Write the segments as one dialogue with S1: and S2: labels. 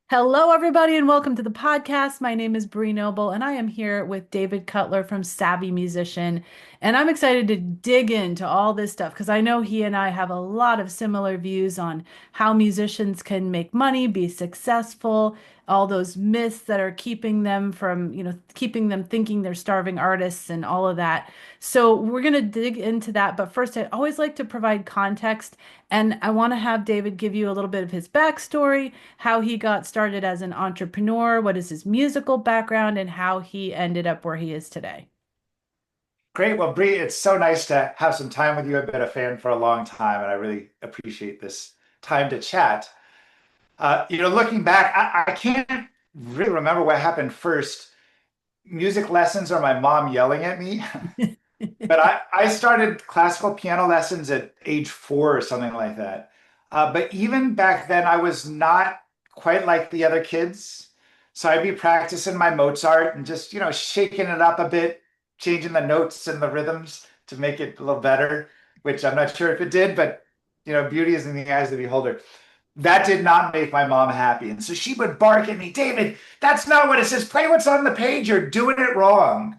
S1: Hello, everybody, and welcome to the podcast. My name is Bree Noble, and I am here with David Cutler from Savvy Musician. And I'm excited to dig into all this stuff because I know he and I have a lot of similar views on how musicians can make money, be successful, all those myths that are keeping them from, keeping them thinking they're starving artists and all of that. So we're going to dig into that. But first, I always like to provide context, and I want to have David give you a little bit of his backstory, how he got started as an entrepreneur, what is his musical background, and how he ended up where he is today.
S2: Great. Well, Bree, it's so nice to have some time with you. I've been a fan for a long time, and I really appreciate this time to chat. Looking back, I can't really remember what happened first. Music lessons or my mom yelling at me. But I started classical piano lessons at age 4 or something like that. But even back then, I was not quite like the other kids. So I'd be practicing my Mozart and just, shaking it up a bit, changing the notes and the rhythms to make it a little better, which I'm not sure if it did, but, beauty is in the eyes of the beholder. That did not make my mom happy. And so she would bark at me, David, that's not what it says. Play what's on the page. You're doing it wrong.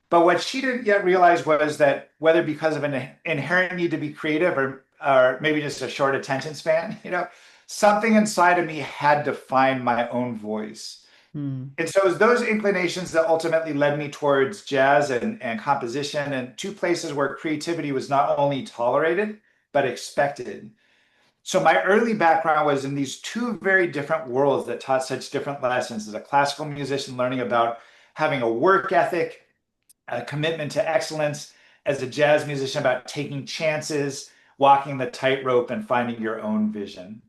S2: But what she didn't yet realize was that whether because of an inherent need to be creative or maybe just a short attention span, something inside of me had to find my own voice.
S1: Hmm.
S2: And so it was those inclinations that ultimately led me towards jazz and composition and two places where creativity was not only tolerated, but expected. So my early background was in these two very different worlds that taught such different lessons. As a classical musician, learning about having a work ethic, a commitment to excellence, as a jazz musician about taking chances, walking the tightrope, and finding your own vision.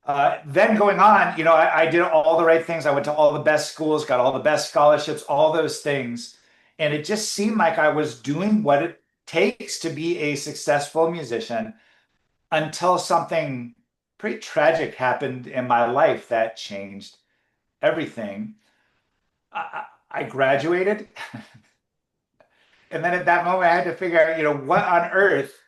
S2: Then going on, I did all the right things. I went to all the best schools, got all the best scholarships, all those things. And it just seemed like I was doing what it takes to be a successful musician until something pretty tragic happened in my life that changed everything. I graduated. And then at that moment, I had to figure out, what on earth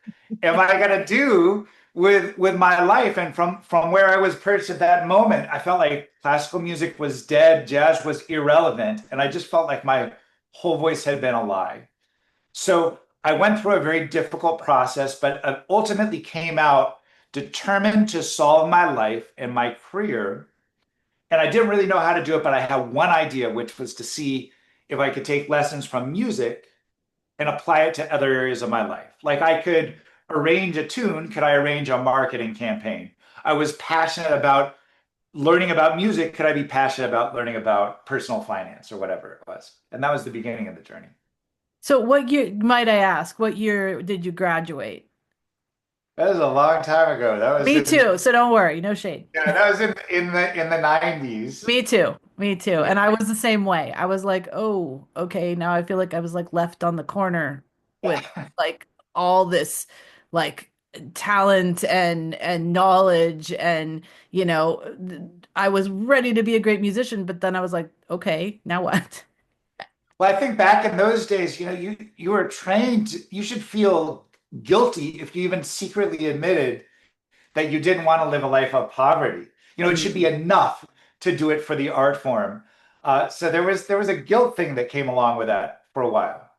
S2: am I going to do with my life? And from where I was perched at that moment, I felt like classical music was dead, jazz was irrelevant, and I just felt like my whole voice had been a lie. So I went through a very difficult process, but ultimately came out determined to solve my life and my career. And I didn't really know how to do it, but I had one idea, which was to see if I could take lessons from music and apply it to other areas of my life. Like I could arrange a tune, could I arrange a marketing campaign? I was passionate about learning about music, could I be passionate about learning about personal finance or whatever it was? And that was the beginning of the journey.
S1: So, what year, might I ask, what year did you graduate?
S2: That was a long time ago. That was
S1: Me
S2: in
S1: too, so don't worry, no shade.
S2: yeah, that was in the 90s.
S1: Me too. Me too.
S2: Yeah.
S1: And I was the same way. I was like, oh, okay, now I feel like I was like left on the corner with like all this like talent and knowledge and I was ready to be a great musician, but then I was like, okay, now what?
S2: Well, I think back in those days, you were trained, you should feel guilty if you even secretly admitted that you didn't want to live a life of poverty. It should be
S1: Mm.
S2: enough to do it for the art form. So there was a guilt thing that came along with that for a while.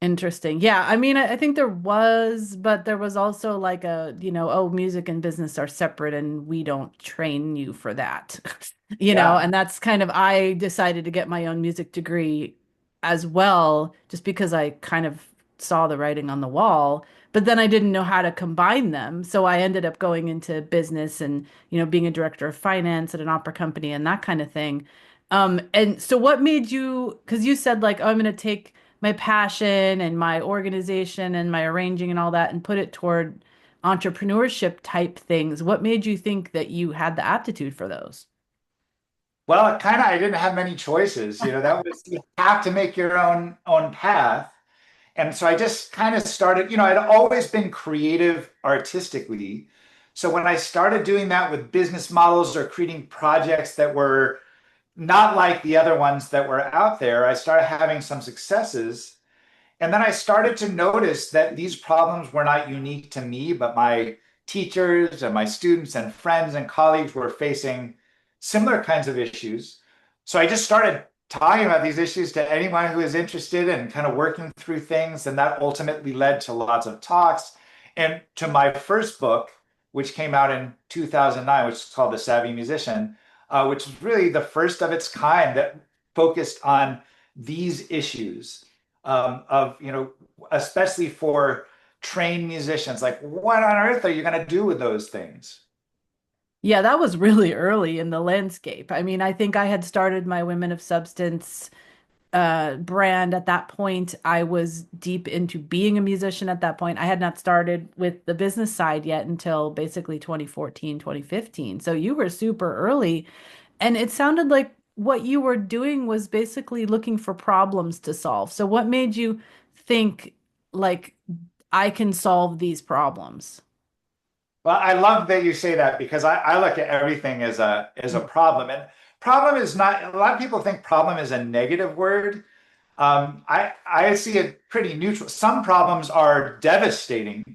S1: Interesting. Yeah, I mean, I think there was, but there was also like oh, music and business are separate and we don't train you for that.
S2: Yeah.
S1: And that's kind of, I decided to get my own music degree as well, just because I kind of saw the writing on the wall, but then I didn't know how to combine them. So I ended up going into business and, being a director of finance at an opera company and that kind of thing. And so what made you, because you said like, oh, I'm going to take my passion and my organization and my arranging and all that and put it toward entrepreneurship type things. What made you think that you had the aptitude for those?
S2: Well, kind of, I didn't have many choices. That was you have to make your own path. And so I just kind of started, I'd always been creative artistically. So when I started doing that with business models or creating projects that were not like the other ones that were out there, I started having some successes. And then I started to notice that these problems were not unique to me, but my teachers and my students and friends and colleagues were facing similar kinds of issues. So I just started talking about these issues to anyone who is interested and kind of working through things. And that ultimately led to lots of talks and to my first book, which came out in 2009, which is called The Savvy Musician, which is really the first of its kind that focused on these issues of, especially for trained musicians, like what on earth are you going to do with those things?
S1: Yeah, that was really early in the landscape. I mean, I think I had started my Women of Substance brand at that point. I was deep into being a musician at that point. I had not started with the business side yet until basically 2014, 2015. So you were super early. And it sounded like what you were doing was basically looking for problems to solve. So what made you think, like, I can solve these problems?
S2: Well, I love that you say that because I look at everything as a problem. And problem is not, a lot of people think problem is a negative word. I see it pretty neutral. Some problems are devastating,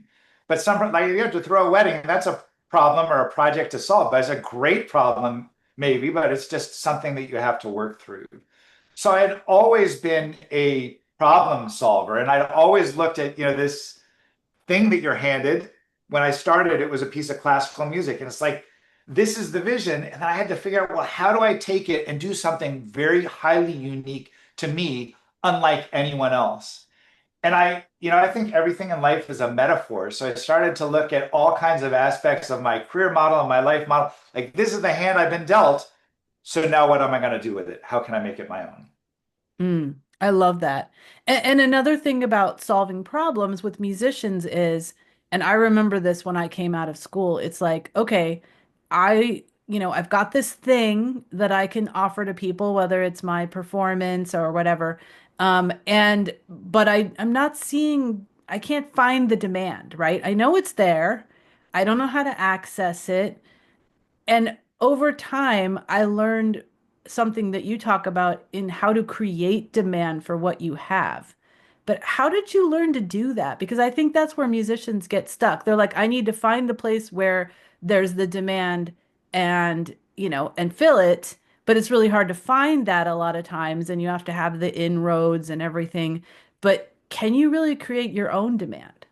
S2: but some, like you have to throw a wedding, that's a problem or a project to solve. But it's a great problem, maybe, but it's just something that you have to work through. So I had always been a problem solver, and I'd always looked at, this thing that you're handed. When I started, it was a piece of classical music, and it's like, this is the vision. And I had to figure out, well, how do I take it and do something very highly unique to me, unlike anyone else? And I think everything in life is a metaphor. So I started to look at all kinds of aspects of my career model and my life model. Like, this is the hand I've been dealt. So now what am I going to do with it? How can I make it my own?
S1: I love that. And another thing about solving problems with musicians is, and I remember this when I came out of school, it's like, okay, I've got this thing that I can offer to people, whether it's my performance or whatever. But I'm not seeing, I can't find the demand, right? I know it's there. I don't know how to access it. And over time, I learned something that you talk about in how to create demand for what you have. But how did you learn to do that? Because I think that's where musicians get stuck. They're like, I need to find the place where there's the demand and fill it. But it's really hard to find that a lot of times, and you have to have the inroads and everything. But can you really create your own demand?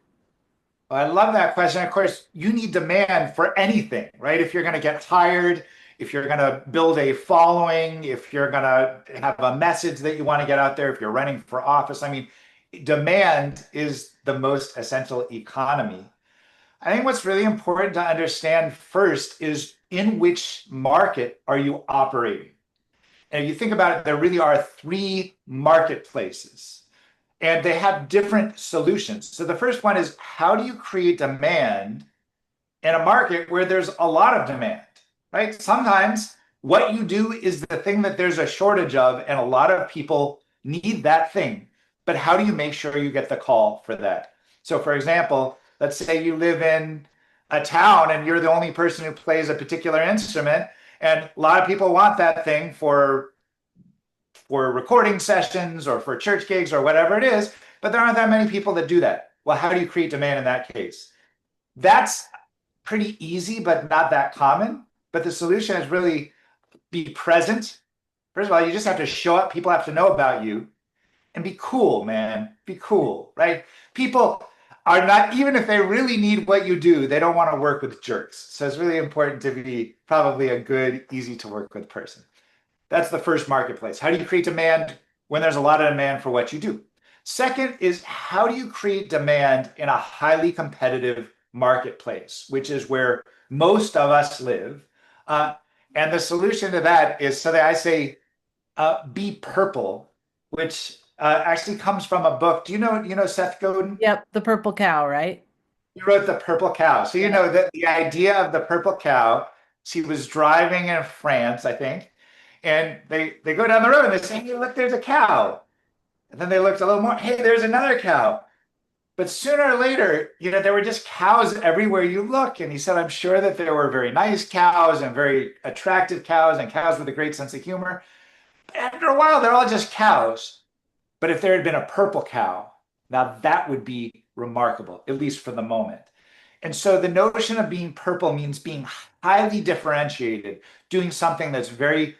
S2: I love that question. Of course, you need demand for anything, right? If you're going to get hired, if you're going to build a following, if you're going to have a message that you want to get out there, if you're running for office, I mean, demand is the most essential economy. I think what's really important to understand first is in which market are you operating? And if you think about it, there really are three marketplaces and they have different solutions. So the first one is how do you create demand in a market where there's a lot of demand, right? Sometimes what you do is the thing that there's a shortage of, and a lot of people need that thing. But how do you make sure you get the call for that? So, for example, let's say you live in a town and you're the only person who plays a particular instrument, and a lot of people want that thing for recording sessions or for church gigs or whatever it is, but there aren't that many people that do that. Well, how do you create demand in that case? That's pretty easy, but not that common. But the solution is really be present. First of all, you just have to show up. People have to know about you and be cool, man. Be cool, right? People are not, even if they really need what you do, they don't want to work with jerks. So it's really important to be probably a good, easy to work with person. That's the first marketplace. How do you create demand when there's a lot of demand for what you do? Second is how do you create demand in a highly competitive marketplace, which is where most of us live. Uh, and the solution to that is so that I say, be purple, which actually comes from a book. Do you know Seth Godin?
S1: Yep, the purple cow, right?
S2: He wrote The Purple Cow. So you
S1: Yep.
S2: know that the idea of the purple cow, she was driving in France, I think, and they go down the road and they say, hey, look, there's a cow. And then they looked a little more, hey, there's another cow. But sooner or later, there were just cows everywhere you look. And he said, I'm sure that there were very nice cows and very attractive cows and cows with a great sense of humor. But after a while, they're all just cows. But if there had been a purple cow, now that would be remarkable, at least for the moment. And so the notion of being purple means being highly differentiated, doing something that's very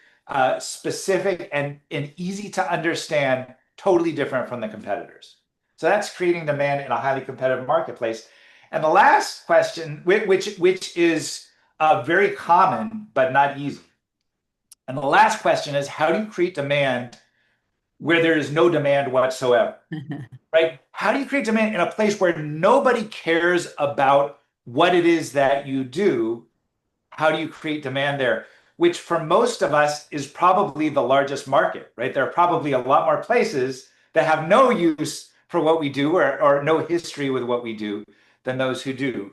S2: specific and easy to understand, totally different from the competitors. So that's creating demand in a highly competitive marketplace. And the last question, which is very common but not easy. And the last question is, how do you create demand where there is no demand whatsoever? Right? How do you create demand in a place where nobody cares about what it is that you do? How do you create demand there? Which for most of us is probably the largest market, right? There are probably a lot more places that have no use for what we do or no history with what we do than those who do.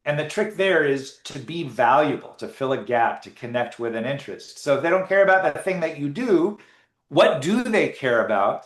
S2: And the trick there is to be valuable, to fill a gap, to connect with an interest. So if they don't care about the thing that you do, what do they care about?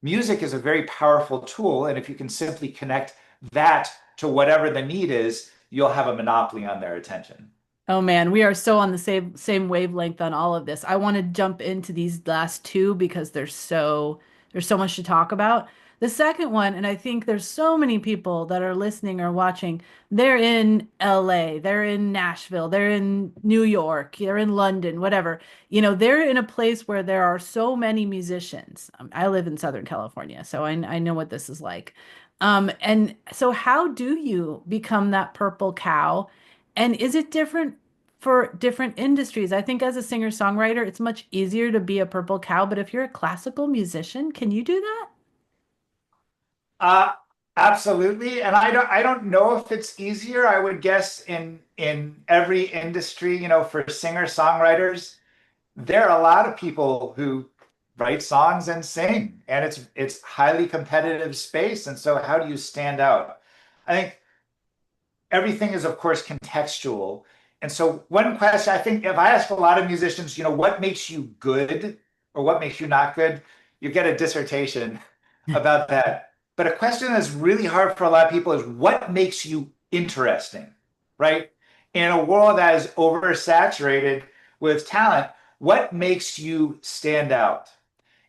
S2: Music is a very powerful tool. And if you can simply connect that to whatever the need is, you'll have a monopoly on their attention.
S1: Oh man, we are so on the same wavelength on all of this. I want to jump into these last two because there's so much to talk about. The second one, and I think there's so many people that are listening or watching, they're in LA, they're in Nashville, they're in New York, they're in London, whatever. They're in a place where there are so many musicians. I live in Southern California, so I know what this is like. And so how do you become that purple cow? And is it different for different industries? I think as a singer-songwriter, it's much easier to be a purple cow, but if you're a classical musician, can you do that?
S2: Uh, Absolutely. And I don't know if it's easier. I would guess in every industry, for singer-songwriters, there are a lot of people who write songs and sing, and it's highly competitive space. And so how do you stand out? I think everything is, of course, contextual. And so, one question I think if I ask a lot of musicians, what makes you good or what makes you not good, you get a dissertation about that. But a question that's really hard for a lot of people is what makes you interesting, right? In a world that is oversaturated with talent, what makes you stand out?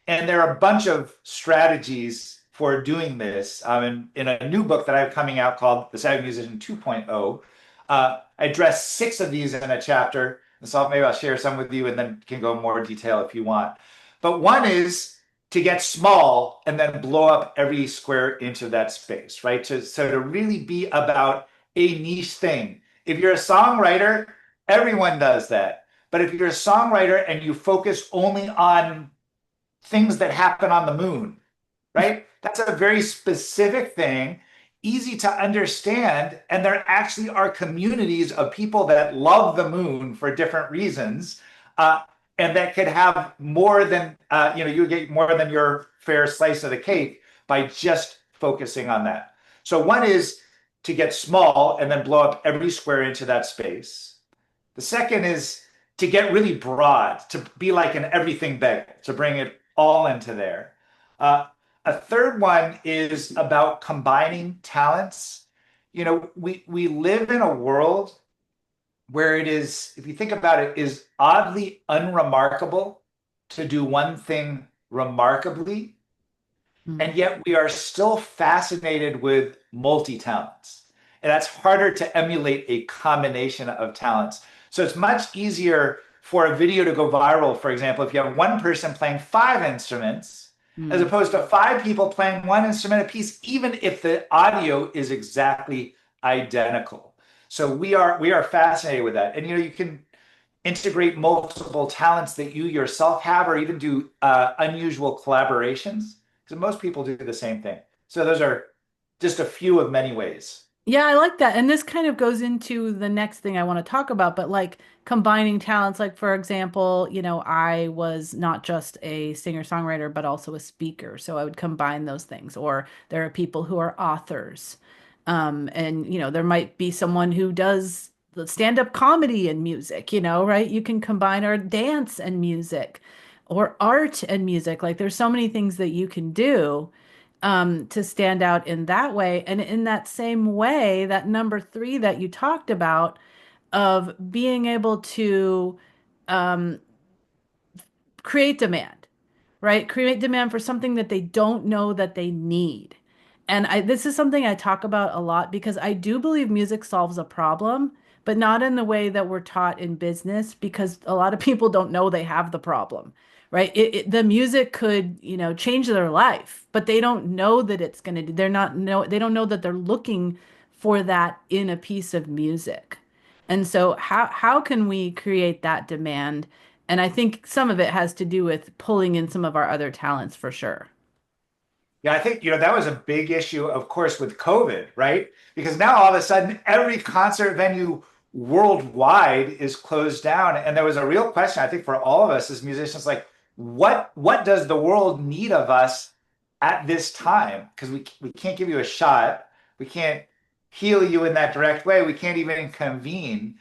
S2: And there are a bunch of strategies for doing this. In a new book that I have coming out called The Savvy Musician 2.0, I address six of these in a chapter. And so maybe I'll share some with you and then can go in more detail if you want. But one is to get small and then blow up every square inch of that space, right? So to really be about a niche thing. If you're a songwriter, everyone does that. But if you're a songwriter and you focus only on things that happen on the moon, right? That's a very specific thing, easy to understand. And there actually are communities of people that love the moon for different reasons. And that could have more than, you get more than your fair slice of the cake by just focusing on that. So one is to get small and then blow up every square inch of that space. The second is to get really broad, to be like an everything beggar, to bring it all into there. Uh, a third one is about combining talents. We live in a world where it is, if you think about it, is oddly unremarkable to do one thing remarkably,
S1: Mm.
S2: and yet we are still fascinated with multi-talents. And that's harder to emulate a combination of talents. So it's much easier for a video to go viral, for example, if you have one person playing five instruments, as
S1: Mm.
S2: opposed to five people playing one instrument apiece, even if the audio is exactly identical. So we are fascinated with that. And you can integrate multiple talents that you yourself have, or even do unusual collaborations, because most people do the same thing. So those are just a few of many ways.
S1: Yeah, I like that. And this kind of goes into the next thing I want to talk about, but like combining talents, like for example, I was not just a singer-songwriter, but also a speaker. So I would combine those things. Or there are people who are authors. And there might be someone who does the stand-up comedy and music, right? You can combine our dance and music or art and music. Like there's so many things that you can do to stand out in that way. And in that same way, that number three that you talked about of being able to um, create demand, right? Create demand for something that they don't know that they need. And this is something I talk about a lot because I do believe music solves a problem, but not in the way that we're taught in business, because a lot of people don't know they have the problem, right? The music could, change their life, but they don't know that it's going to, they don't know that they're looking for that in a piece of music. And so how can we create that demand? And I think some of it has to do with pulling in some of our other talents for sure.
S2: Yeah, I think, that was a big issue, of course, with COVID, right? Because now all of a sudden every concert venue worldwide is closed down. And there was a real question, I think, for all of us as musicians, like, what does the world need of us at this time? Because we can't give you a shot. We can't heal you in that direct way. We can't even convene.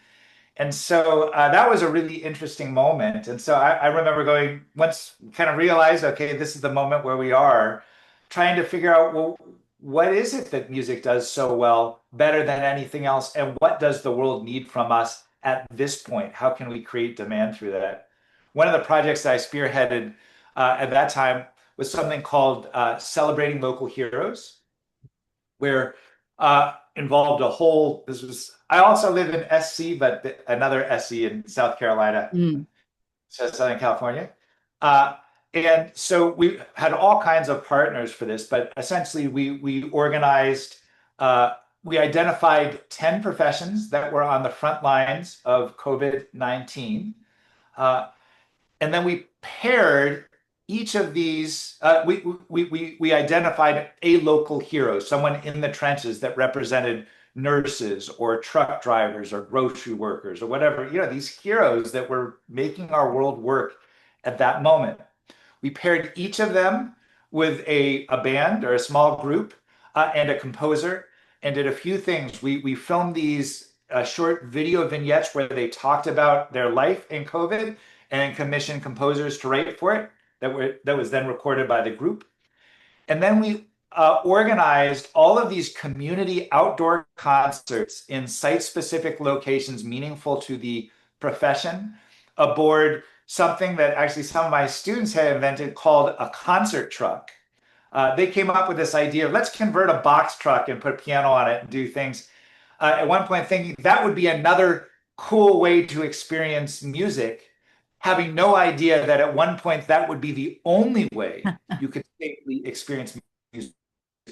S2: And so that was a really interesting moment. And so I remember going, once kind of realized, okay, this is the moment where we are trying to figure out, well, what is it that music does so well, better than anything else? And what does the world need from us at this point? How can we create demand through that? One of the projects that I spearheaded at that time was something called Celebrating Local Heroes, where involved a whole, this was, I also live in SC, but another SC in South Carolina,
S1: Mm.
S2: so Southern California. Uh, and so we had all kinds of partners for this, but essentially we organized, we identified 10 professions that were on the front lines of COVID-19. Uh, and then we paired each of these. We identified a local hero, someone in the trenches that represented nurses or truck drivers or grocery workers or whatever. These heroes that were making our world work at that moment. We paired each of them with a band or a small group and a composer and did a few things. We filmed these short video vignettes where they talked about their life in COVID and commissioned composers to write for it that was then recorded by the group. And then we organized all of these community outdoor concerts in site-specific locations meaningful to the profession aboard something that actually some of my students had invented called a concert truck. They came up with this idea of let's convert a box truck and put a piano on it and do things. At one point, thinking that would be another cool way to experience music, having no idea that at one point that would be the only way you could safely experience music.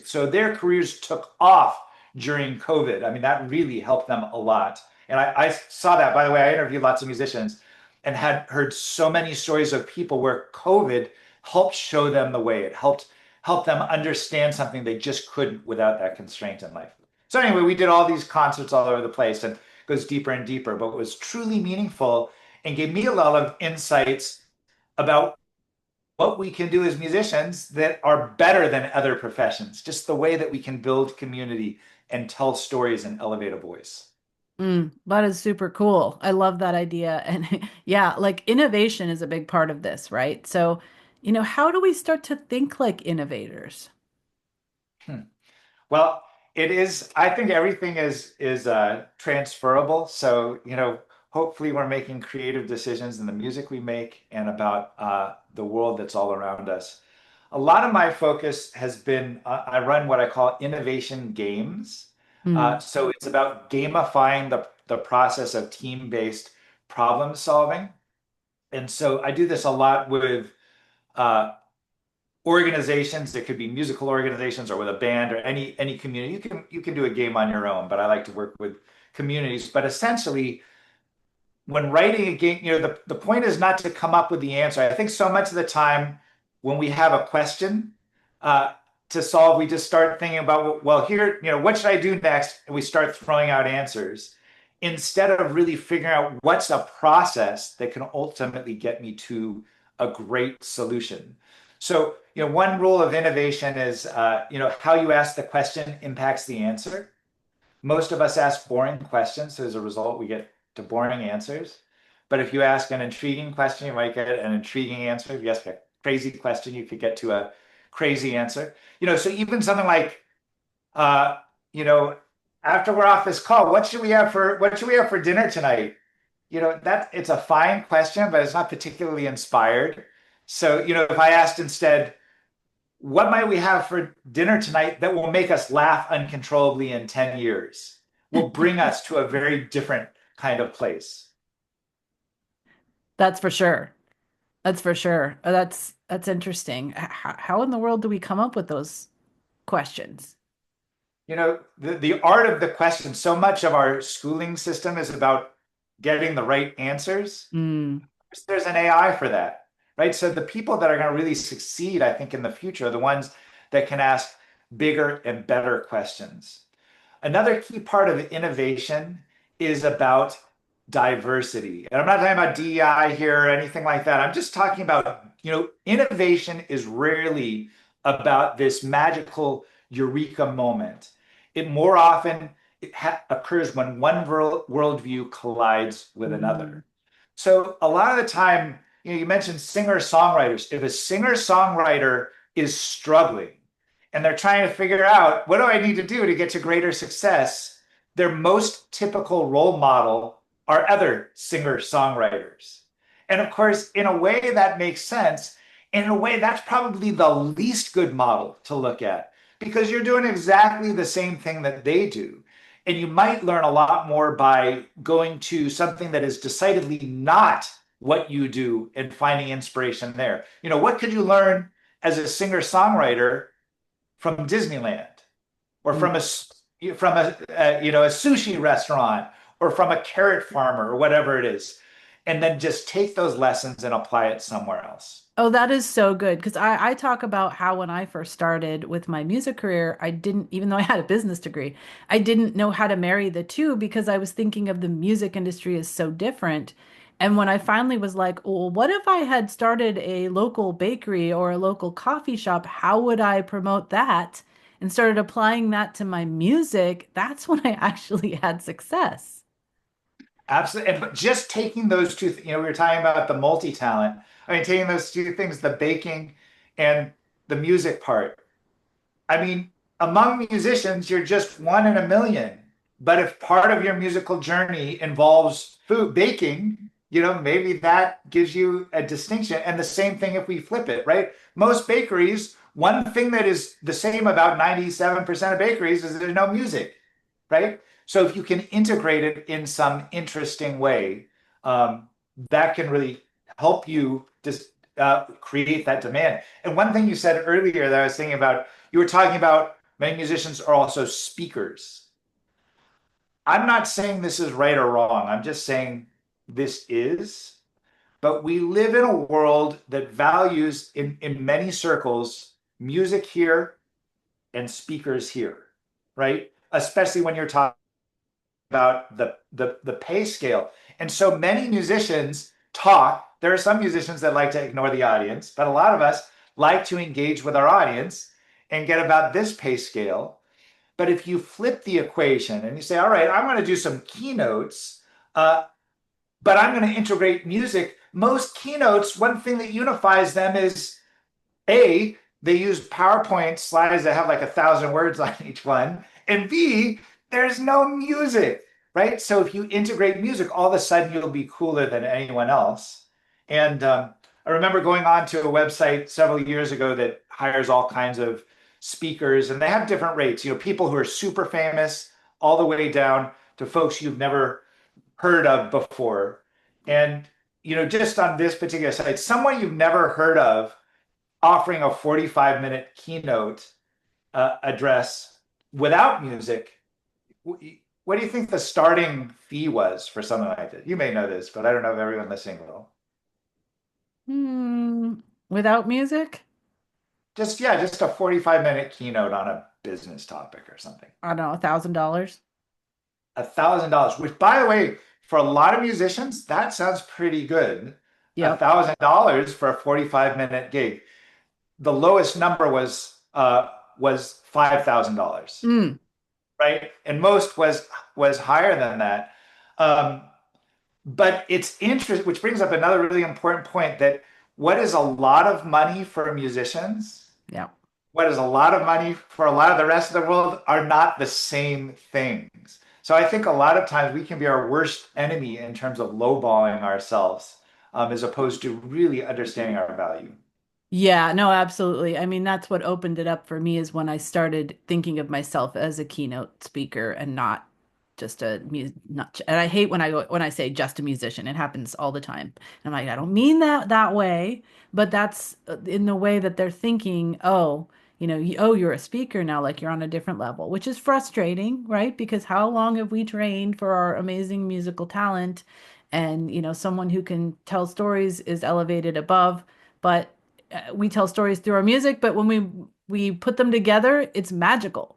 S2: So their careers took off during COVID. I mean, that really helped them a lot. And I saw that, by the way, I interviewed lots of musicians and had heard so many stories of people where COVID helped show them the way. It helped them understand something they just couldn't without that constraint in life. So anyway, we did all these concerts all over the place and it goes deeper and deeper, but it was truly meaningful and gave me a lot of insights about what we can do as musicians that are better than other professions, just the way that we can build community and tell stories and elevate a voice.
S1: That is super cool. I love that idea. And yeah, like innovation is a big part of this, right? So, how do we start to think like innovators?
S2: Hmm. Well, it is. I think everything is transferable. So, hopefully we're making creative decisions in the music we make and about the world that's all around us. A lot of my focus has been I run what I call innovation games.
S1: Mm.
S2: So it's about gamifying the process of team-based problem solving. And so I do this a lot with uh, organizations. It could be musical organizations or with a band or any community. You can do a game on your own, but I like to work with communities. But essentially, when writing a game, the point is not to come up with the answer. I think so much of the time when we have a question uh, to solve, we just start thinking about, well, here, what should I do next? And we start throwing out answers instead of really figuring out what's a process that can ultimately get me to a great solution. So, one rule of innovation is, how you ask the question impacts the answer. Most of us ask boring questions, so as a result, we get to boring answers. But if you ask an intriguing question, you might get an intriguing answer. If you ask a crazy question, you could get to a crazy answer. So even something like, uh, you know, after we're off this call, what should we have for dinner tonight? That it's a fine question, but it's not particularly inspired. So, if I asked instead, what might we have for dinner tonight that will make us laugh uncontrollably in 10 years? Will bring us to a very different kind of place.
S1: That's for sure. That's for sure. That's interesting. How in the world do we come up with those questions?
S2: The art of the question, so much of our schooling system is about getting the right answers.
S1: Mm,
S2: There's an AI for that, right? So the people that are going to really succeed, I think, in the future are the ones that can ask bigger and better questions. Another key part of innovation is about diversity. And I'm not talking about DEI here or anything like that. I'm just talking about, innovation is rarely about this magical eureka moment. It more often occurs when one worldview collides with
S1: mm,
S2: another. So a lot of the time, you mentioned singer-songwriters. If a singer-songwriter is struggling and they're trying to figure out what do I need to do to get to greater success, their most typical role model are other singer-songwriters. And of course, in a way that makes sense. In a way, that's probably the least good model to look at because you're doing exactly the same thing that they do. And you might learn a lot more by going to something that is decidedly not what you do and finding inspiration there. What could you learn as a singer-songwriter from Disneyland or
S1: mm.
S2: from a sushi restaurant or from a carrot farmer or whatever it is, and then just take those lessons and apply it somewhere else.
S1: Oh, that is so good because I talk about how when I first started with my music career, I didn't, even though I had a business degree, I didn't know how to marry the two because I was thinking of the music industry as so different. And when I finally was like, well, what if I had started a local bakery or a local coffee shop? How would I promote that? And started applying that to my music, that's when I actually had success.
S2: Absolutely. But just taking those two, we were talking about the multi-talent. I mean, taking those two things, the baking and the music part. I mean, among musicians, you're just one in a million. But if part of your musical journey involves food baking, maybe that gives you a distinction. And the same thing if we flip it, right? Most bakeries, one thing that is the same about 97% of bakeries is there's no music, right? So if you can integrate it in some interesting way, that can really help you just create that demand. And one thing you said earlier that I was thinking about, you were talking about many musicians are also speakers. I'm not saying this is right or wrong. I'm just saying this is. But we live in a world that values, in many circles, music here and speakers here, right? Especially when you're talking about the pay scale. And so many musicians talk. There are some musicians that like to ignore the audience, but a lot of us like to engage with our audience and get about this pay scale. But if you flip the equation and you say, all right, I'm going to do some keynotes, but I'm going to integrate music. Most keynotes, one thing that unifies them is A, they use PowerPoint slides that have like 1,000 words on each one. And B, there's no music, right? So if you integrate music, all of a sudden you'll be cooler than anyone else. And I remember going on to a website several years ago that hires all kinds of speakers, and they have different rates. People who are super famous, all the way down to folks you've never heard of before. And just on this particular site, someone you've never heard of offering a 45-minute keynote address without music. What do you think the starting fee was for something like that? You may know this, but I don't know if everyone listening will.
S1: Hmm, without music?
S2: Just a 45-minute keynote on a business topic or something.
S1: I don't know, $1,000.
S2: $1,000, which by the way, for a lot of musicians, that sounds pretty good. A
S1: Yep.
S2: thousand dollars for a 45-minute gig. The lowest number was $5,000,
S1: Mm,
S2: right? And most was higher than that. Um, but it's interesting, which brings up another really important point that what is a lot of money for musicians,
S1: yep.
S2: what is a lot of money for a lot of the rest of the world are not the same things. So I think a lot of times we can be our worst enemy in terms of lowballing ourselves, as opposed to really understanding our value.
S1: Yeah, no, absolutely. I mean, that's what opened it up for me is when I started thinking of myself as a keynote speaker and not just a mu not and I hate when I say just a musician. It happens all the time. And I'm like, I don't mean that way, but that's in the way that they're thinking, oh, oh, you're a speaker now, like you're on a different level, which is frustrating, right? Because how long have we trained for our amazing musical talent? And, someone who can tell stories is elevated above, but we tell stories through our music, but when we put them together, it's magical.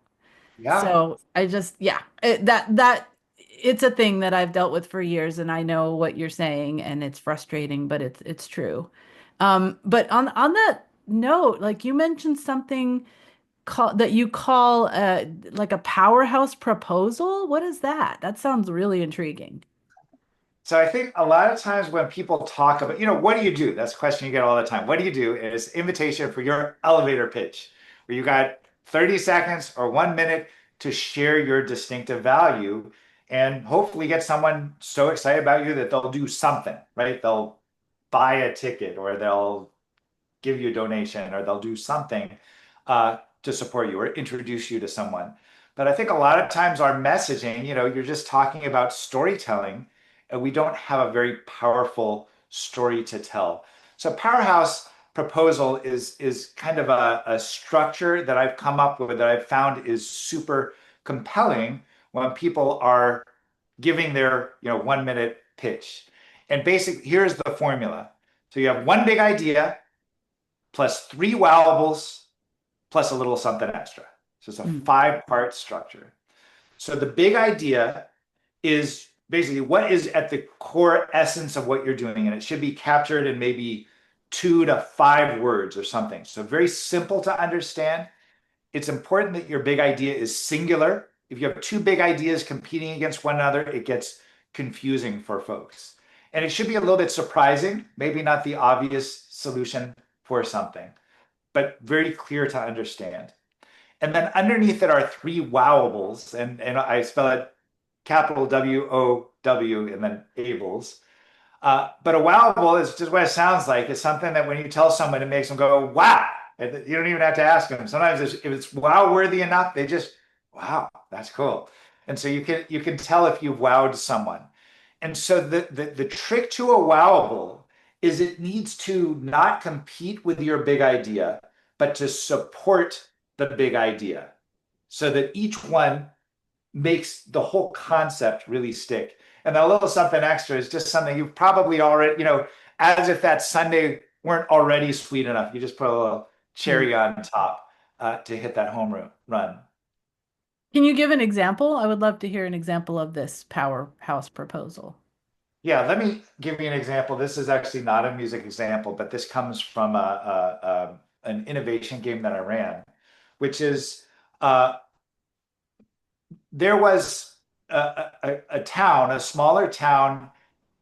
S2: Yeah.
S1: So I just, yeah, it's a thing that I've dealt with for years, and I know what you're saying, and it's frustrating, but it's true. But on that note, like you mentioned something that you call like a powerhouse proposal. What is that? That sounds really intriguing.
S2: So I think a lot of times when people talk about, what do you do? That's a question you get all the time. What do you do? Is invitation for your elevator pitch, where you got 30 seconds or 1 minute to share your distinctive value and hopefully get someone so excited about you that they'll do something, right? They'll buy a ticket or they'll give you a donation or they'll do something to support you or introduce you to someone. But I think a lot of times our messaging, you're just talking about storytelling, and we don't have a very powerful story to tell. So powerhouse proposal is kind of a structure that I've come up with that I've found is super compelling when people are giving their 1 minute pitch. And basically, here's the formula. So you have one big idea plus three wowables plus a little something extra. So it's a
S1: Mm,
S2: 5-part structure. So the big idea is basically what is at the core essence of what you're doing, and it should be captured in maybe 2 to 5 words or something. So very simple to understand. It's important that your big idea is singular. If you have two big ideas competing against one another, it gets confusing for folks. And it should be a little bit surprising, maybe not the obvious solution for something, but very clear to understand. And then underneath it are three wowables, and I spell it capital WOW and then ables. But a wowable is just what it sounds like. It's something that when you tell someone, it makes them go, wow. And you don't even have to ask them. Sometimes if it's wow worthy enough, they just, wow, that's cool. And so you can tell if you've wowed someone. And so the trick to a wowable is it needs to not compete with your big idea, but to support the big idea so that each one makes the whole concept really stick. And a little something extra is just something you've probably already, as if that Sunday weren't already sweet enough. You just put a little
S1: mm.
S2: cherry on top to hit that home run.
S1: Can you give an example? I would love to hear an example of this powerhouse proposal.
S2: Yeah, let me give you an example. This is actually not a music example, but this comes from an innovation game that I ran, which is uh, there was a town, a smaller town,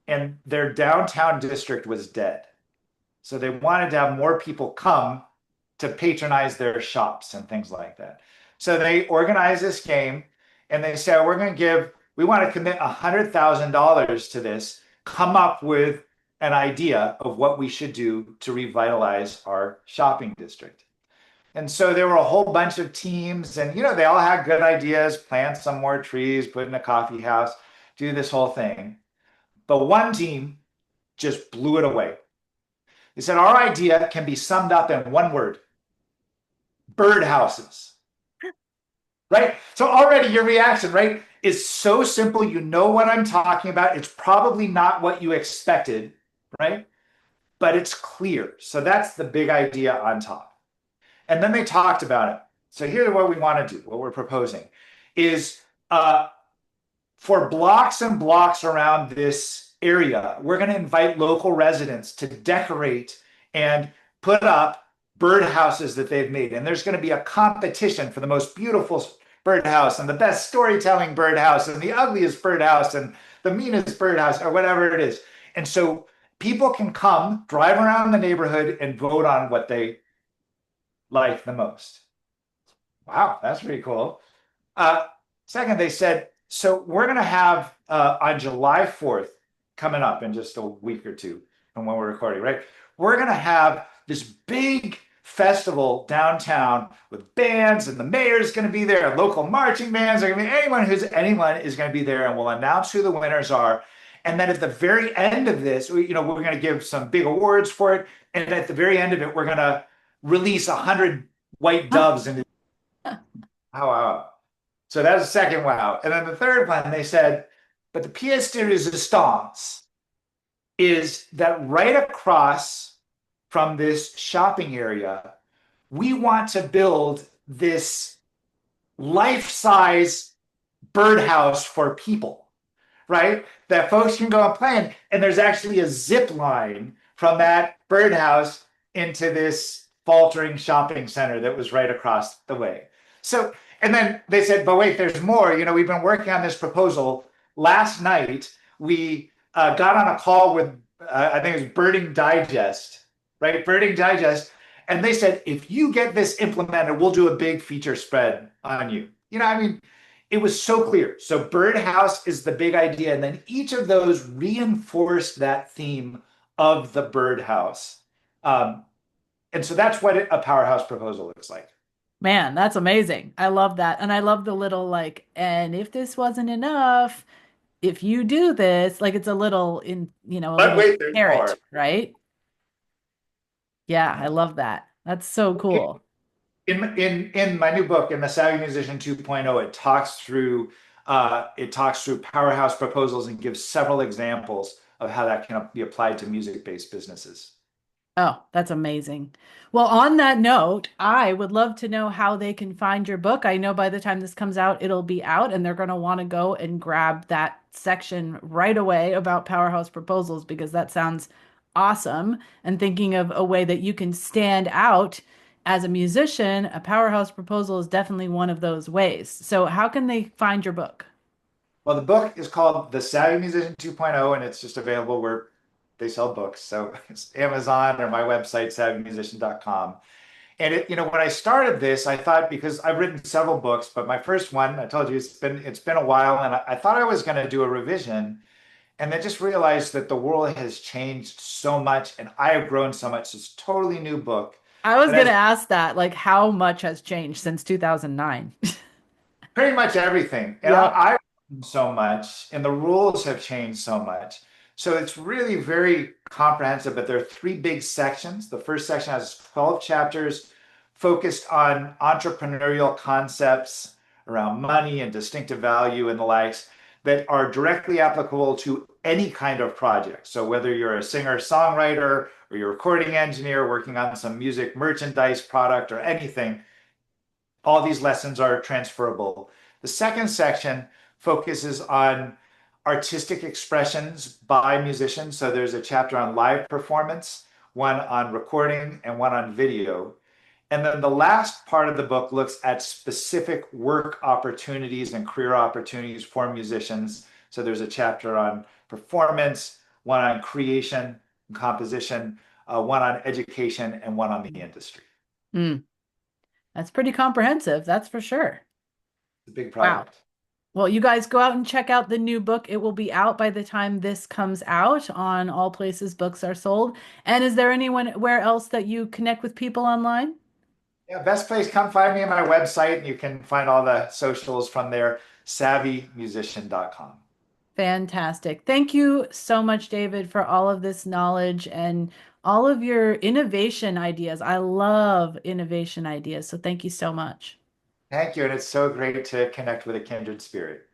S2: and their downtown district was dead. So they wanted to have more people come to patronize their shops and things like that. So they organized this game and they said, we want to commit $100,000 to this, come up with an idea of what we should do to revitalize our shopping district. And so there were a whole bunch of teams, and they all had good ideas, plant some more trees, put in a coffee house, do this whole thing. But one team just blew it away. They said, our idea can be summed up in one word: birdhouses, right? So already your reaction, right, is so simple. You know what I'm talking about. It's probably not what you expected, right? But it's clear. So that's the big idea on top. And then they talked about it. So here's what we want to do, what we're proposing is for blocks and blocks around this area, we're going to invite local residents to decorate and put up birdhouses that they've made. And there's going to be a competition for the most beautiful birdhouse and the best storytelling birdhouse and the ugliest birdhouse and the meanest birdhouse or whatever it is. And so people can come, drive around the neighborhood and vote on what they like the most. Wow, that's pretty cool. Uh, Second, they said, so we're going to have on July 4th, coming up in just a week or two from when we're recording, right? We're going to have this big festival downtown with bands, and the mayor's going to be there, and local marching bands are going to be anyone is going to be there, and we'll announce who the winners are. And then at the very end of this, we're going to give some big awards for it. And at the very end of it, we're going to release 100 white doves into wow, wow. So that was the second wow. And then the third one, they said, but the pièce de résistance is that right across from this shopping area, we want to build this life-size birdhouse for people, right? That folks can go and play in. And there's actually a zip line from that birdhouse into this faltering shopping center that was right across the way. So, and then they said, but wait, there's more. We've been working on this proposal. Last night, we got on a call with, I think it was Birding Digest, right? Birding Digest. And they said, if you get this implemented, we'll do a big feature spread on you. It was so clear. So birdhouse is the big idea. And then each of those reinforced that theme of the birdhouse. And so that's what a powerhouse proposal looks like.
S1: Man, that's amazing. I love that. And I love the little like, and if this wasn't enough, if you do this, like it's a little a
S2: But
S1: little
S2: wait, there's more.
S1: carrot, right? Yeah, I love that. That's so cool.
S2: In my new book, in the Savvy Musician 2.0, it talks through powerhouse proposals and gives several examples of how that can be applied to music-based businesses.
S1: Oh, that's amazing. Well, on that note, I would love to know how they can find your book. I know by the time this comes out, it'll be out, and they're going to want to go and grab that section right away about powerhouse proposals because that sounds awesome. And thinking of a way that you can stand out as a musician, a powerhouse proposal is definitely one of those ways. So, how can they find your book?
S2: Well, the book is called The Savvy Musician 2.0, and it's just available where they sell books. So it's Amazon or my website, savvymusician.com. And when I started this, I thought because I've written several books, but my first one, I told you it's been a while, and I thought I was going to do a revision, and then just realized that the world has changed so much, and I have grown so much. It's a totally new book
S1: I was
S2: that
S1: going
S2: has
S1: to ask that, like, how much has changed since 2009?
S2: pretty much everything. And
S1: Yep.
S2: I've learned so much, and the rules have changed so much. So it's really very comprehensive, but there are three big sections. The first section has 12 chapters focused on entrepreneurial concepts around money and distinctive value and the likes that are directly applicable to any kind of project. So whether you're a singer, songwriter, or you're a recording engineer working on some music merchandise product or anything, all these lessons are transferable. The second section focuses on artistic expressions by musicians. So there's a chapter on live performance, one on recording, and one on video. And then the last part of the book looks at specific work opportunities and career opportunities for musicians. So there's a chapter on performance, one on creation and composition, one on education, and one on the industry.
S1: Mm, that's pretty comprehensive, that's for sure.
S2: It's a big
S1: Wow.
S2: project.
S1: Well, you guys go out and check out the new book. It will be out by the time this comes out on all places books are sold. And is there anyone where else that you connect with people online?
S2: Yeah, best place, come find me on my website, and you can find all the socials from there, savvymusician.com.
S1: Fantastic. Thank you so much, David, for all of this knowledge and all of your innovation ideas. I love innovation ideas. So thank you so much.
S2: Thank you, and it's so great to connect with a kindred spirit.